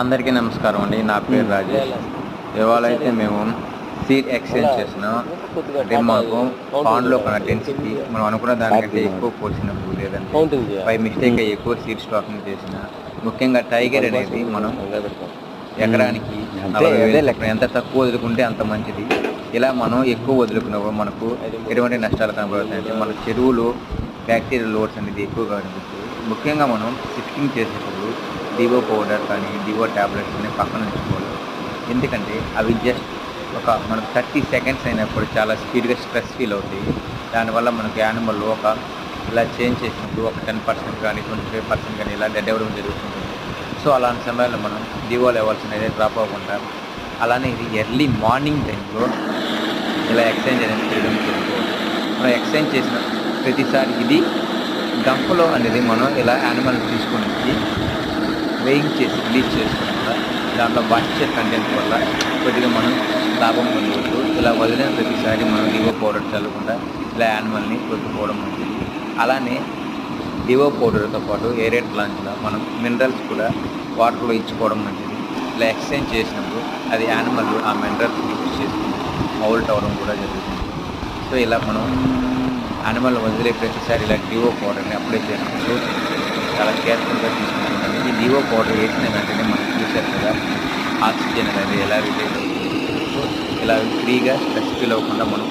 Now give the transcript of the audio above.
అందరికీ నమస్కారం అండి. నా పేరు రాజేష్. ఇవాళ అయితే మేము సీడ్ ఎక్స్చేంజ్ చేసినాం. అంటే మాకు పాండ్లో ఒక డెన్సిటీ మనం అనుకున్న దానికంటే ఎక్కువ పోసినప్పుడు, లేదంటే బై మిస్టేక్ ఎక్కువ సీడ్ స్టాకింగ్ చేసిన, ముఖ్యంగా టైగర్ అనేది మనం ఎకరానికి 40,000 ఎంత తక్కువ వదులుకుంటే అంత మంచిది. ఇలా మనం ఎక్కువ వదులుకున్నప్పుడు మనకు ఎటువంటి నష్టాలు కనబడుతాయంటే మన చెరువులో బ్యాక్టీరియల్ లోడ్స్ అనేది ఎక్కువగా కనిపిస్తుంది. ముఖ్యంగా మనం సిఫ్టింగ్ చేసేటప్పుడు డివో పౌడర్ కానీ డివో ట్యాబ్లెట్స్ కానీ పక్కన ఉంచుకోవాలి. ఎందుకంటే అవి జస్ట్ మనకు 30 సెకండ్స్ అయినప్పుడు చాలా స్పీడ్గా స్ట్రెస్ ఫీల్ అవుతాయి. దానివల్ల మనకు యానిమల్ ఇలా చేంజ్ చేసినప్పుడు ఒక 10% కానీ 25% కానీ ఇలా డెడ్ అవ్వడం జరుగుతుంది. సో అలాంటి సమయంలో మనం డివో లెవెల్స్ అనేది డ్రాప్ అవ్వకుండా, అలానే ఇది ఎర్లీ మార్నింగ్ టైంలో ఇలా ఎక్స్చేంజ్ అనేది చేయడం జరుగుతుంది. మనం ఎక్స్చేంజ్ చేసిన ప్రతిసారి ఇది డంప్లో అనేది మనం ఇలా యానిమల్ తీసుకొని వేయింగ్ చేసి రిలీజ్ చేసుకోవడం వల్ల దాంట్లో మాయిశ్చర్ కంటెంట్ వల్ల కొద్దిగా మనం లాభం పొందవచ్చు. ఇలా వదిలిన ప్రతిసారి మనం డివో పౌడర్ చల్లకుండా ఇలా యానిమల్ని కొట్టుకోవడం మంచిది. అలానే డివో పౌడర్తో పాటు ఏరేట్ లాంచ్లో మనం మినరల్స్ కూడా వాటర్లో ఇచ్చుకోవడం మంచిది. ఇలా ఎక్స్చేంజ్ చేసినప్పుడు అది యానిమల్ ఆ మినరల్స్ యూజ్ చేసుకుని మౌల్ట్ అవ్వడం కూడా జరుగుతుంది. సో ఇలా మనం యానిమల్ వదిలే ప్రతిసారి ఇలా డివో పౌడర్ని అప్లై చేసినప్పుడు చాలా కేర్ఫుల్గా తీసుకుంటున్నాను. ఈ డివో పౌడర్ వేసిన వెంటనే మనం చూసారు కదా ఆక్సిజన్ అనేది ఎలా రిలీజ్ అవుతుంది. సో ఇలా ఫ్రీగా స్ట్రెస్ ఫీల్ అవ్వకుండా మనం